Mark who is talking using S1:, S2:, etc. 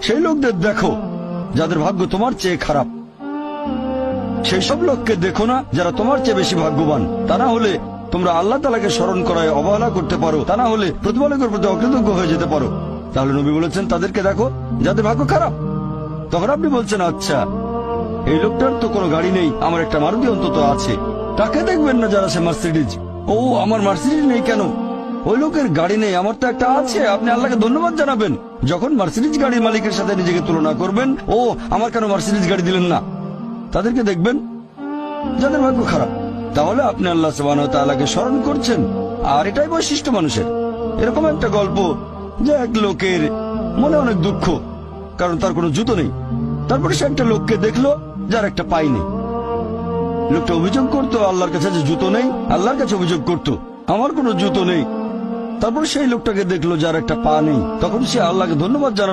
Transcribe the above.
S1: সেই লোকদের দেখো যাদের ভাগ্য তোমার চেয়ে খারাপ। সেই সব লোককে দেখো না যারা তোমার চেয়ে বেশি ভাগ্যবান। তা না হলে তোমরা আল্লাহ তাআলাকে স্মরণ করায় অবহেলা করতে পারো, তা না হলে প্রতিপালকের প্রতি অকৃতজ্ঞ হয়ে যেতে পারো। তাহলে নবী বলেছেন তাদেরকে দেখো যাদের ভাগ্য খারাপ। তখন আপনি বলছেন আচ্ছা, এই লোকটার তো কোনো গাড়ি নেই, আমার একটা মারুতি অন্তত আছে। তাকে দেখবেন না যারা সে মার্সিডিজ। ও, আমার মার্সিডিজ নেই কেন? ওই লোকের গাড়ি নেই, আমার তো একটা আছে। আপনি আল্লাহকে ধন্যবাদ জানাবেন। যখন মার্সিডিজ গাড়ির মালিকের সাথে নিজেকে তুলনা করবেন, ও আমার কেন মার্সিডিজ গাড়ি দিলেন না, তাদেরকে দেখবেন যাদের ভাগ্য খারাপ। তাহলে আপনি আল্লাহ সুবহানাহু ওয়া তাআলাকে স্মরণ করছেন। আর এটাই বৈশিষ্ট্য মানুষের। এরকম একটা গল্প যে এক লোকের মনে অনেক দুঃখ, কারণ তার কোনো জুতো নেই। তারপরে সে একটা লোককে দেখলো যার একটা পাই নেই। লোকটা অভিযোগ করতো আল্লাহর কাছে যে জুতো নেই, আল্লাহর কাছে অভিযোগ করতো আমার কোনো জুতো নেই। তারপর সেই লোকটাকে দেখলো যার একটা পা নেই। তখন সে আল্লাহকে ধন্যবাদ জানালো।